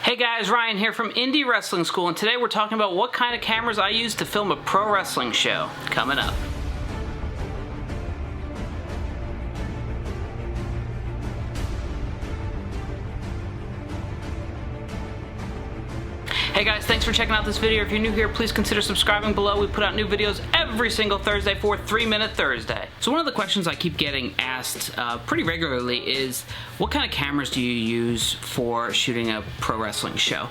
Hey guys, Ryan here from Indy Wrestling School, and today we're talking about what kind of cameras I use to film a pro wrestling show. Coming up. Hey guys, thanks for checking out this video. If you're new here, please consider subscribing below. We put out new videos every single Thursday for 3 Minute Thursday. So one of the questions I keep getting asked pretty regularly is, what kind of cameras do you use for shooting a pro wrestling show?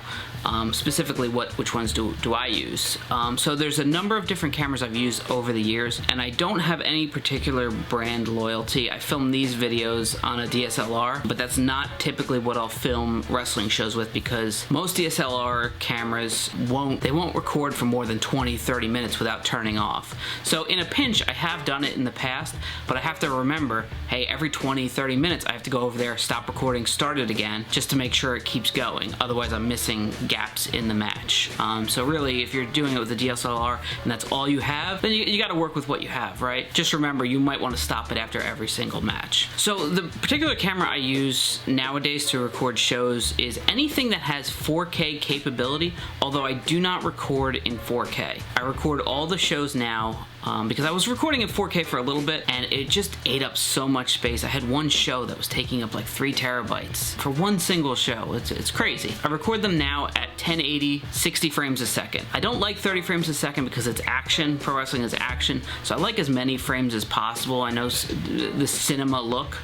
Specifically, which ones do I use? So there's a number of different cameras I've used over the years, and I don't have any particular brand loyalty. I film these videos on a DSLR, but that's not typically what I'll film wrestling shows with, because most DSLR cameras won't record for more than 20-30 minutes without turning off. So in a pinch, I have done it in the past, but I have to remember, hey, every 20-30 minutes I have to go over there, stop recording, start it again, just to make sure it keeps going. Otherwise I'm missing gaps in the match. So really, if you're doing it with a DSLR and that's all you have, then you got to work with what you have, right? Just remember, you might want to stop it after every single match. So the particular camera I use nowadays to record shows is anything that has 4K capability, although I do not record in 4K. I record all the shows now because I was recording in 4K for a little bit and it just ate up so much space. I had one show that was taking up like 3 terabytes for one single show. It's crazy. I record them now at 1080, 60 frames a second. I don't like 30 frames a second because it's action. Pro wrestling is action, so I like as many frames as possible. I know the cinema look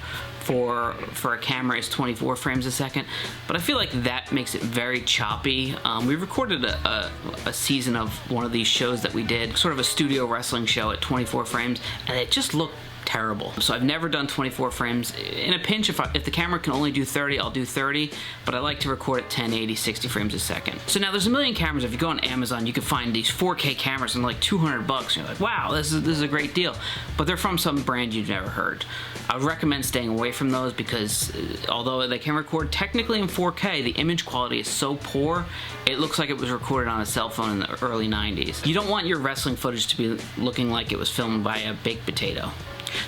for a camera is 24 frames a second, but I feel like that makes it very choppy. We recorded a season of one of these shows that we did, sort of a studio wrestling show at 24 frames, and it just looked terrible. So I've never done 24 frames. In a pinch, if the camera can only do 30, I'll do 30, but I like to record at 1080, 60 frames a second. So now there's a million cameras. If you go on Amazon, you can find these 4K cameras and like $200 bucks. You're like, wow, this is a great deal. But they're from some brand you've never heard. I would recommend staying away from those because although they can record technically in 4K, the image quality is so poor, it looks like it was recorded on a cell phone in the early 90s. You don't want your wrestling footage to be looking like it was filmed by a baked potato.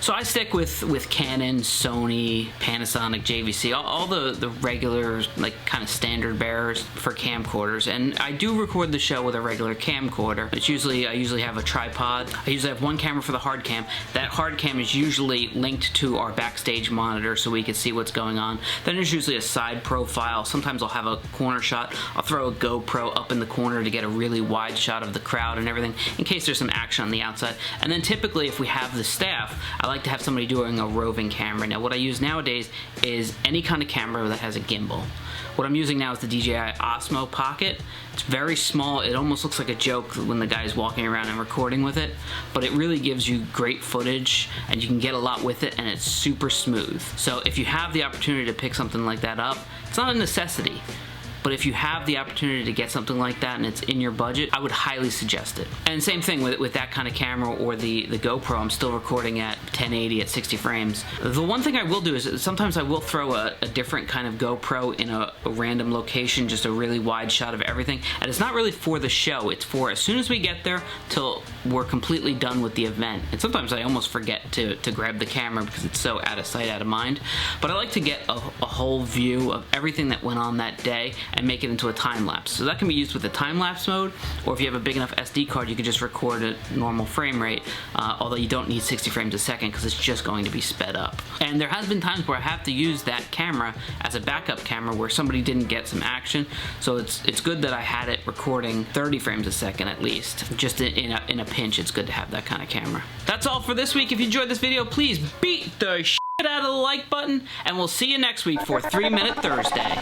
So I stick with Canon, Sony, Panasonic, JVC, all the regular, like, kind of standard bearers for camcorders, and I do record the show with a regular camcorder. I usually have a tripod. I usually have one camera for the hard cam. That hard cam is usually linked to our backstage monitor so we can see what's going on. Then there's usually a side profile. Sometimes I'll have a corner shot. I'll throw a GoPro up in the corner to get a really wide shot of the crowd and everything in case there's some action on the outside. And then typically, if we have the staff, I like to have somebody doing a roving camera. Now what I use nowadays is any kind of camera that has a gimbal. What I'm using now is the DJI Osmo Pocket. It's very small. It almost looks like a joke when the guy's walking around and recording with it, but it really gives you great footage and you can get a lot with it, and it's super smooth. So if you have the opportunity to pick something like that up, it's not a necessity. But if you have the opportunity to get something like that and it's in your budget, I would highly suggest it. And same thing with that kind of camera or the GoPro. I'm still recording at 1080 at 60 frames. The one thing I will do is sometimes I will throw a different kind of GoPro in a random location, just a really wide shot of everything. And it's not really for the show. It's for as soon as we get there till we're completely done with the event. And sometimes I almost forget to grab the camera because it's so out of sight, out of mind. But I like to get a whole view of everything that went on that day and make it into a time-lapse. So that can be used with the time-lapse mode, or if you have a big enough SD card, you can just record at normal frame rate, although you don't need 60 frames a second because it's just going to be sped up. And there has been times where I have to use that camera as a backup camera where somebody didn't get some action, so it's good that I had it recording 30 frames a second at least. Just in a pinch, it's good to have that kind of camera. That's all for this week. If you enjoyed this video, please beat the shit out of the like button, and we'll see you next week for 3 Minute Thursday.